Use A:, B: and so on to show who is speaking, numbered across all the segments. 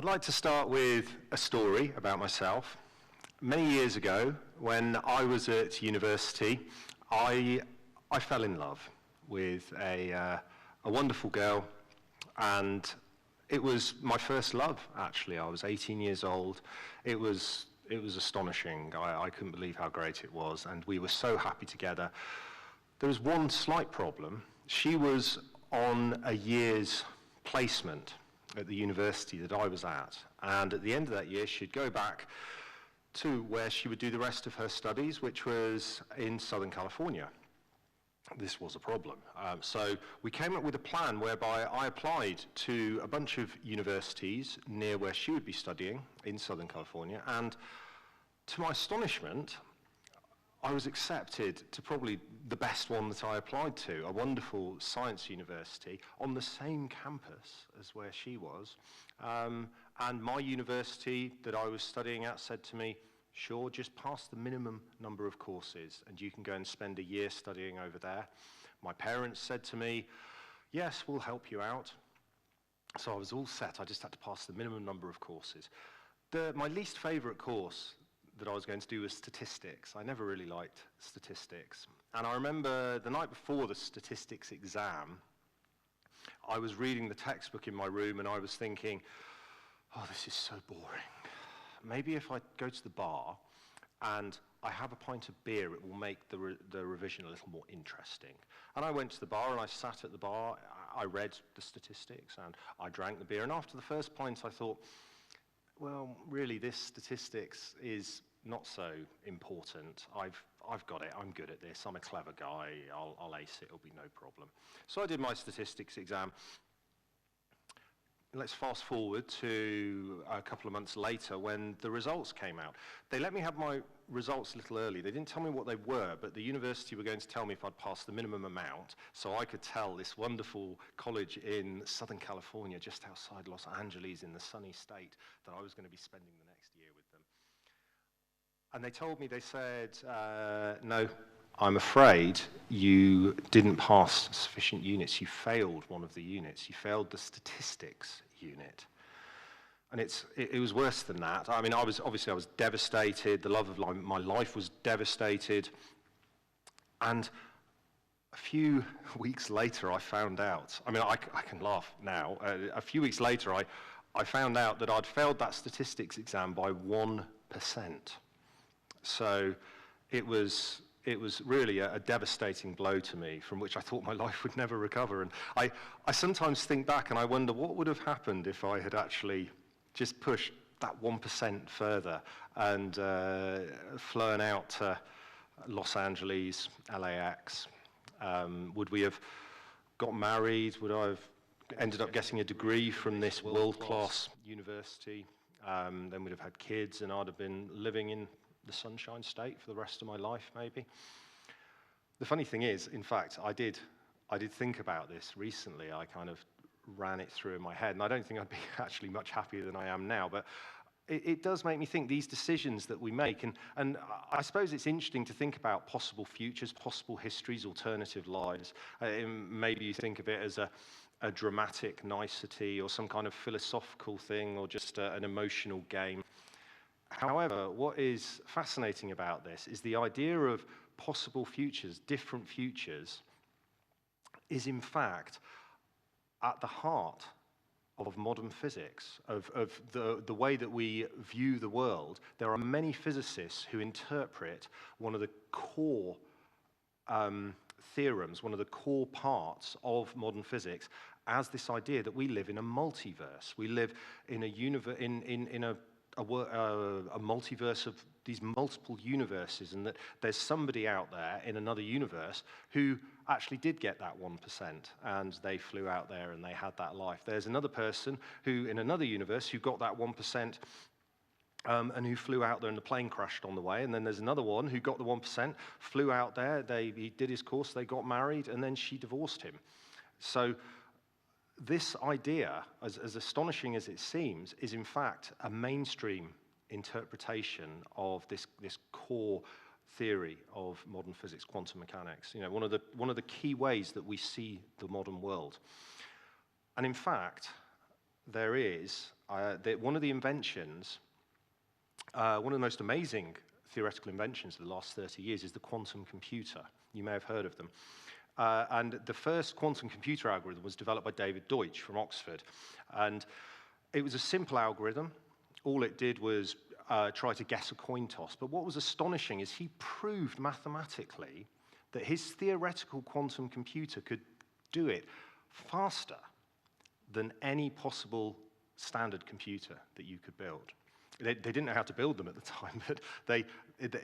A: I'd like to start with a story about myself. Many years ago, when I was at university, I fell in love with a wonderful girl, and it was my first love, actually. I was 18 years old. It was astonishing. I couldn't believe how great it was, and we were so happy together. There was one slight problem. She was on a year's placement at the university that I was at, and at the end of that year, she'd go back to where she would do the rest of her studies, which was in Southern California. This was a problem. So we came up with a plan whereby I applied to a bunch of universities near where she would be studying in Southern California, and to my astonishment, I was accepted to probably the best one that I applied to, a wonderful science university on the same campus as where she was. And my university that I was studying at said to me, sure, just pass the minimum number of courses and you can go and spend a year studying over there. My parents said to me, yes, we'll help you out. So I was all set. I just had to pass the minimum number of courses. My least favorite course that I was going to do was statistics. I never really liked statistics. And I remember the night before the statistics exam, I was reading the textbook in my room and I was thinking, oh, this is so boring. Maybe if I go to the bar and I have a pint of beer, it will make the revision a little more interesting. And I went to the bar and I sat at the bar, I read the statistics and I drank the beer. And after the first pint, I thought, well, really, this statistics is not so important. I've got it. I'm good at this. I'm a clever guy. I'll ace it. It'll be no problem. So I did my statistics exam. Let's fast forward to a couple of months later when the results came out. They let me have my results a little early. They didn't tell me what they were, but the university were going to tell me if I'd passed the minimum amount, so I could tell this wonderful college in Southern California, just outside Los Angeles in the sunny state, that I was going to be spending the next year with them. And they told me, they said, no, I'm afraid you didn't pass sufficient units. You failed one of the units. You failed the statistics unit. And it was worse than that. I mean, I was devastated. The love of my life was devastated. And a few weeks later, I found out. I mean, I can laugh now. A few weeks later, I found out that I'd failed that statistics exam by 1%. So it was really a devastating blow to me, from which I thought my life would never recover. And I sometimes think back and I wonder what would have happened if I had actually just pushed that 1% further and flown out to Los Angeles, LAX. Would we have got married? Would I have ended up getting a degree from this world-class university? Then we'd have had kids and I'd have been living in the Sunshine State for the rest of my life, maybe. The funny thing is, in fact, I did think about this recently. I kind of ran it through in my head, and I don't think I'd be actually much happier than I am now, but it does make me think, these decisions that we make, and I suppose it's interesting to think about possible futures, possible histories, alternative lives. Maybe you think of it as a dramatic nicety or some kind of philosophical thing or just an emotional game. However, what is fascinating about this is the idea of possible futures, different futures, is in fact at the heart of modern physics, of the way that we view the world. There are many physicists who interpret one of the core theorems, one of the core parts of modern physics, as this idea that we live in a multiverse. We live in a multiverse of these multiple universes, and that there's somebody out there in another universe who actually did get that 1%, and they flew out there and they had that life. There's another person who, in another universe, who got that 1%, and who flew out there and the plane crashed on the way. And then there's another one who got the 1%, flew out there, he did his course, they got married, and then she divorced him. So this idea, as astonishing as it seems, is in fact a mainstream interpretation of this core theory of modern physics, quantum mechanics. You know, one of the key ways that we see the modern world. And in fact, there is one of the inventions, one of the most amazing theoretical inventions of the last 30 years is the quantum computer. You may have heard of them. And the first quantum computer algorithm was developed by David Deutsch from Oxford. And it was a simple algorithm. All it did was try to guess a coin toss. But what was astonishing is he proved mathematically that his theoretical quantum computer could do it faster than any possible standard computer that you could build. They didn't know how to build them at the time, but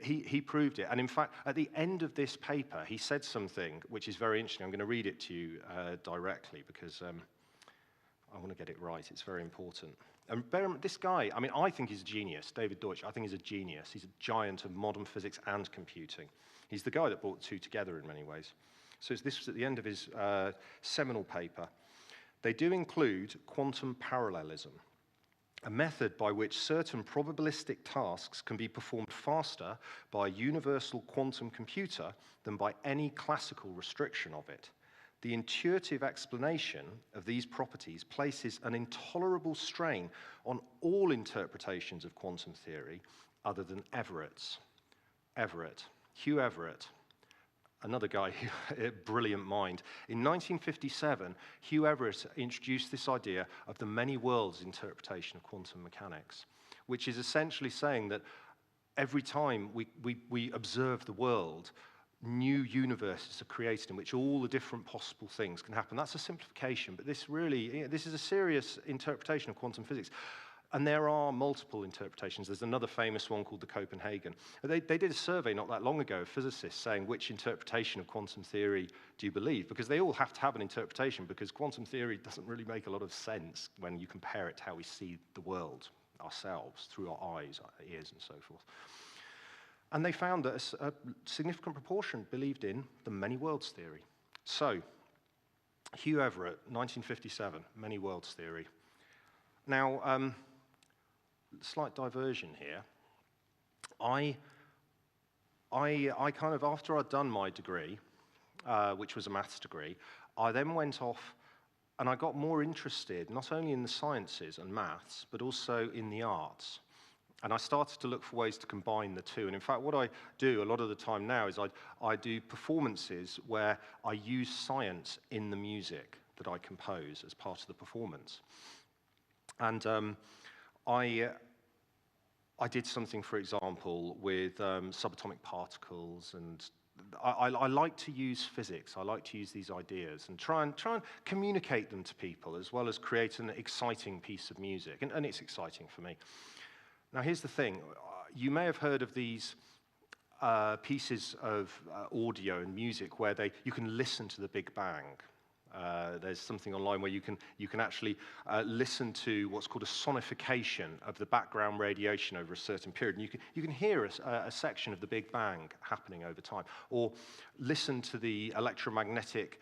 A: he proved it. And in fact, at the end of this paper, he said something which is very interesting. I'm going to read it to you directly because I want to get it right. It's very important. And this guy, I mean, I think he's a genius. David Deutsch, I think he's a genius. He's a giant of modern physics and computing. He's the guy that brought the two together in many ways. So this was at the end of his seminal paper. They do include quantum parallelism, a method by which certain probabilistic tasks can be performed faster by a universal quantum computer than by any classical restriction of it. The intuitive explanation of these properties places an intolerable strain on all interpretations of quantum theory other than Everett's. Hugh Everett, another guy, a brilliant mind. In 1957, Hugh Everett introduced this idea of the many worlds interpretation of quantum mechanics, which is essentially saying that every time we observe the world, new universes are created in which all the different possible things can happen. That's a simplification, but this is a serious interpretation of quantum physics. And there are multiple interpretations. There's another famous one called the Copenhagen. They did a survey not that long ago of physicists saying, which interpretation of quantum theory do you believe? Because they all have to have an interpretation, because quantum theory doesn't really make a lot of sense when you compare it to how we see the world ourselves, through our eyes, our ears, and so forth. And they found that a significant proportion believed in the many worlds theory. So, Hugh Everett, 1957, many worlds theory. Now, slight diversion here. I kind of, after I'd done my degree, which was a maths degree, I then went off and I got more interested, not only in the sciences and maths, but also in the arts. And I started to look for ways to combine the two. And in fact, what I do a lot of the time now is I do performances where I use science in the music that I compose as part of the performance. And I did something, for example, with subatomic particles, and I like to use physics. I like to use these ideas and try and communicate them to people, as well as create an exciting piece of music. And it's exciting for me. Now, here's the thing. You may have heard of these pieces of audio and music where you can listen to the Big Bang. There's something online where you can actually listen to what's called a sonification of the background radiation over a certain period. And you can hear a section of the Big Bang happening over time. Or listen to the electromagnetic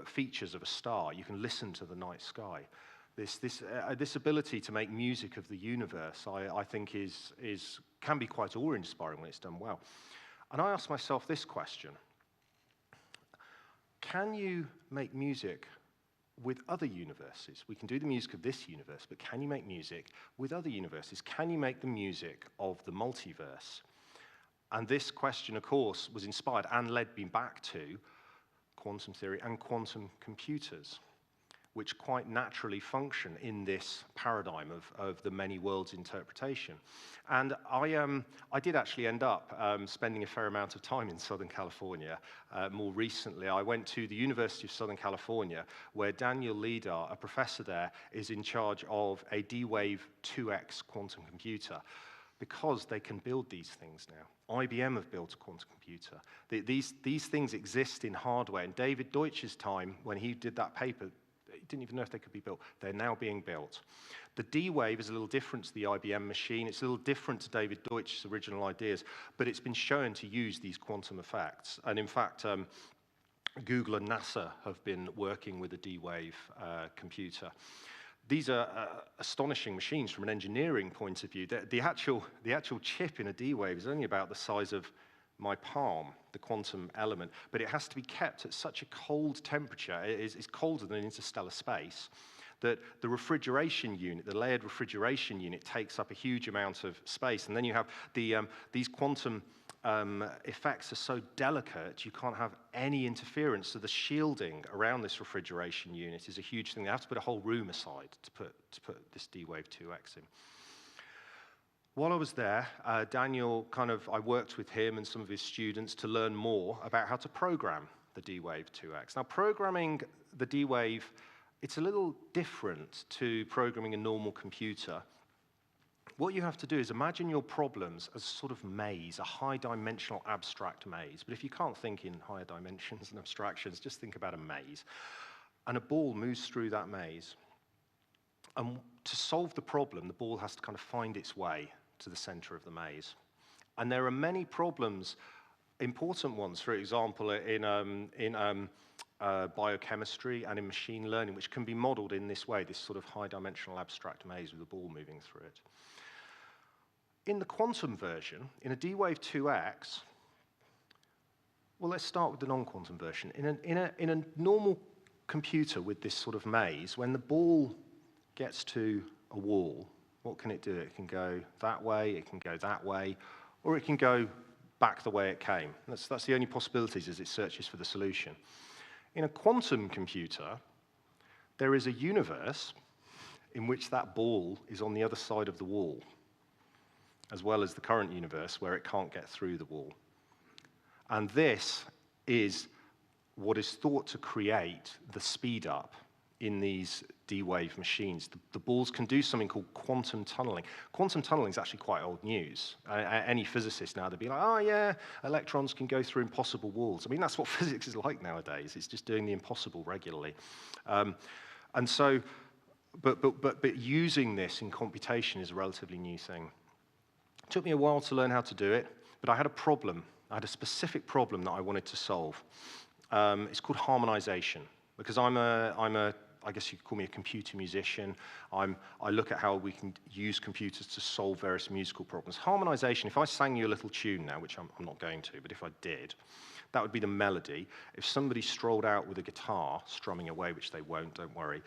A: features of a star. You can listen to the night sky. This ability to make music of the universe, I think, can be quite awe-inspiring when it's done well. And I asked myself this question. Can you make music with other universes? We can do the music of this universe, but can you make music with other universes? Can you make the music of the multiverse? And this question, of course, was inspired and led me back to quantum theory and quantum computers, which quite naturally function in this paradigm of the many worlds interpretation. And I did actually end up spending a fair amount of time in Southern California. More recently, I went to the University of Southern California, where Daniel Lidar, a professor there, is in charge of a D-Wave 2X quantum computer, because they can build these things now. IBM have built a quantum computer. These things exist in hardware. In David Deutsch's time, when he did that paper, he didn't even know if they could be built. They're now being built. The D-Wave is a little different to the IBM machine. It's a little different to David Deutsch's original ideas, but it's been shown to use these quantum effects. And in fact, Google and NASA have been working with a D-Wave computer. These are astonishing machines from an engineering point of view. The actual chip in a D-Wave is only about the size of my palm, the quantum element, but it has to be kept at such a cold temperature. It's colder than interstellar space, that the refrigeration unit, the layered refrigeration unit, takes up a huge amount of space. And then you have these quantum effects are so delicate, you can't have any interference. So the shielding around this refrigeration unit is a huge thing. They have to put a whole room aside to put this D-Wave 2X in. While I was there, Daniel I worked with him and some of his students to learn more about how to program the D-Wave 2X. Now, programming the D-Wave, it's a little different to programming a normal computer. What you have to do is imagine your problems as a sort of maze, a high-dimensional abstract maze. But if you can't think in higher dimensions and abstractions, just think about a maze. And a ball moves through that maze. And to solve the problem, the ball has to kind of find its way to the center of the maze. And there are many problems, important ones, for example, in biochemistry and in machine learning, which can be modeled in this way, this sort of high-dimensional abstract maze with a ball moving through it. In the quantum version, in a D-Wave 2X, well, let's start with the non-quantum version. In a normal computer with this sort of maze, when the ball gets to a wall, what can it do? It can go that way, it can go that way, or it can go back the way it came. That's the only possibilities as it searches for the solution. In a quantum computer, there is a universe in which that ball is on the other side of the wall, as well as the current universe where it can't get through the wall. And this is what is thought to create the speed up in these D-Wave machines. The balls can do something called quantum tunneling. Quantum tunneling is actually quite old news. Any physicist now, they'd be like, oh yeah, electrons can go through impossible walls. I mean, that's what physics is like nowadays. It's just doing the impossible regularly. And so, but using this in computation is a relatively new thing. It took me a while to learn how to do it, but I had a problem. I had a specific problem that I wanted to solve. It's called harmonization, because I guess you could call me a computer musician. I look at how we can use computers to solve various musical problems. Harmonization, if I sang you a little tune now, which I'm not going to, but if I did, that would be the melody. If somebody strolled out with a guitar, strumming away, which they won't, don't worry,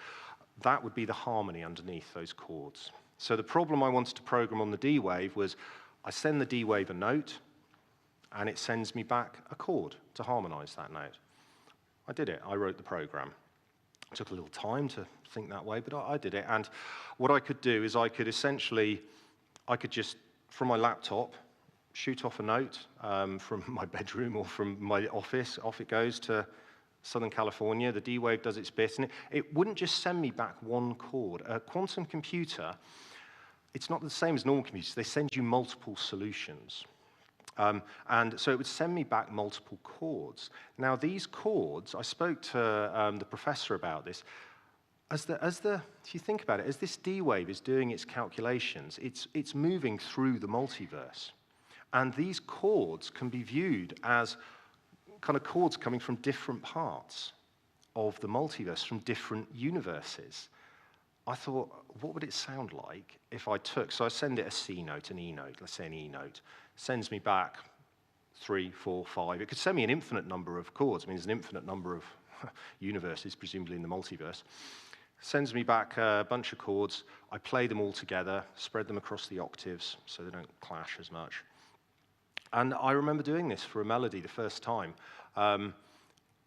A: that would be the harmony underneath those chords. So the problem I wanted to program on the D-Wave was I send the D-Wave a note, and it sends me back a chord to harmonize that note. I did it. I wrote the program. It took a little time to think that way, but I did it. And what I could do is I could just, from my laptop, shoot off a note from my bedroom or from my office. Off it goes to Southern California. The D-Wave does its bit. And it wouldn't just send me back one chord. A quantum computer, it's not the same as normal computers. They send you multiple solutions. And so it would send me back multiple chords. Now, these chords, I spoke to the professor about this. If you think about it, as this D-Wave is doing its calculations, it's moving through the multiverse. And these chords can be viewed as kind of chords coming from different parts of the multiverse, from different universes. I thought, what would it sound like if I took, so I send it a C note, an E note, let's say an E note, sends me back 3, 4, 5. It could send me an infinite number of chords. I mean, there's an infinite number of universes, presumably in the multiverse. Sends me back a bunch of chords. I play them all together, spread them across the octaves so they don't clash as much. And I remember doing this for a melody the first time. And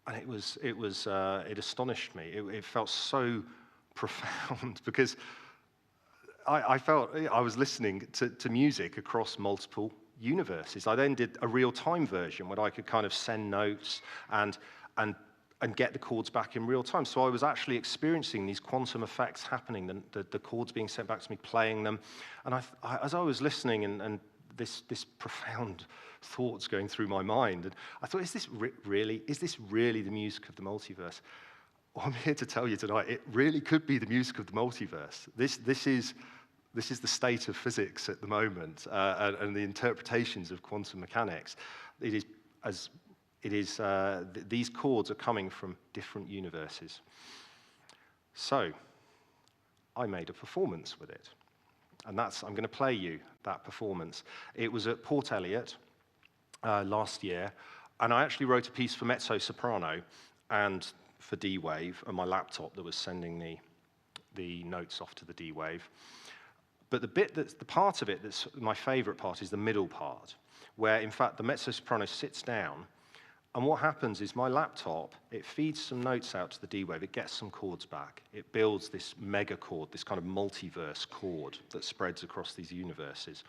A: it astonished me. It felt so profound because I felt I was listening to music across multiple universes. I then did a real-time version where I could kind of send notes and get the chords back in real time. So I was actually experiencing these quantum effects happening, the chords being sent back to me, playing them. And as I was listening and this profound thoughts going through my mind, and I thought, is this really the music of the multiverse? Well, I'm here to tell you tonight, it really could be the music of the multiverse. This is the state of physics at the moment, and the interpretations of quantum mechanics. These chords are coming from different universes. So, I made a performance with it. And I'm going to play you that performance. It was at Port Eliot last year, and I actually wrote a piece for mezzo-soprano and for D-Wave on my laptop that was sending the notes off to the D wave. But the part of it that's my favorite part is the middle part, where in fact the mezzo-soprano sits down, and what happens is my laptop, it feeds some notes out to the D wave, it gets some chords back, it builds this mega chord, this kind of multiverse chord that spreads across these universes.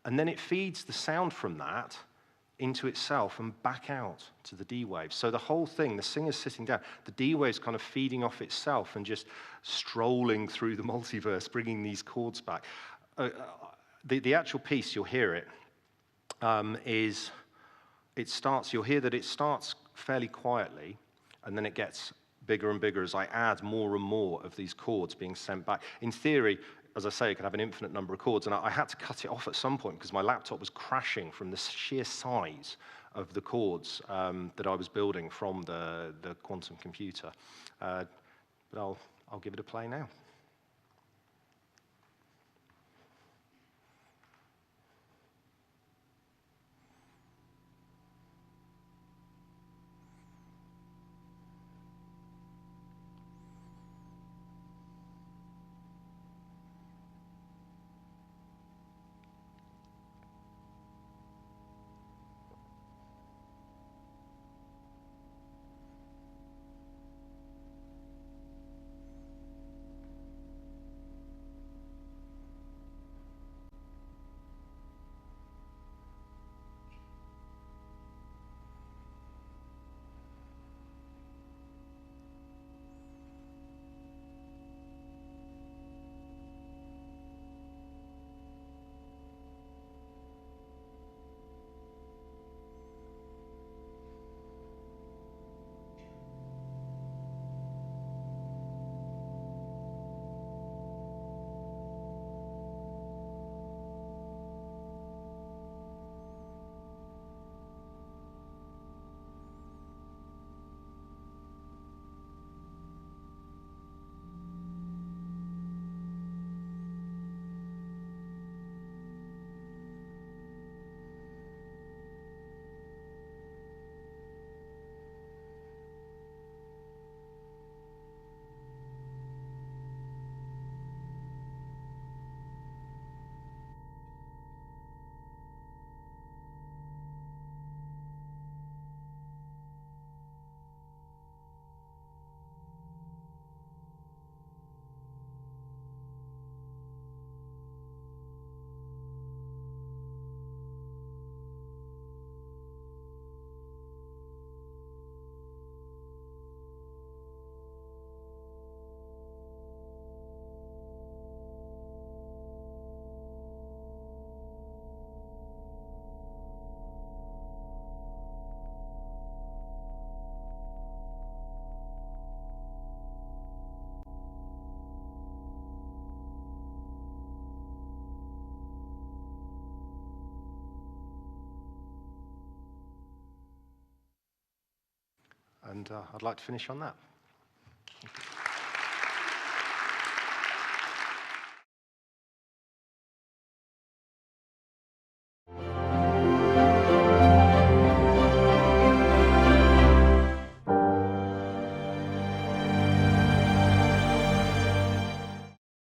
A: And then it feeds the sound from that into itself and back out to the D wave. So the whole thing, the singer's sitting down, the D wave's kind of feeding off itself and just strolling through the multiverse, bringing these chords back. The actual piece, you'll hear it, you'll hear that it starts fairly quietly, and then it gets bigger and bigger as I add more and more of these chords being sent back. In theory, as I say, it can have an infinite number of chords, and I had to cut it off at some point because my laptop was crashing from the sheer size of the chords that I was building from the quantum computer. But I'll give it a play now. And I'd like to finish on that.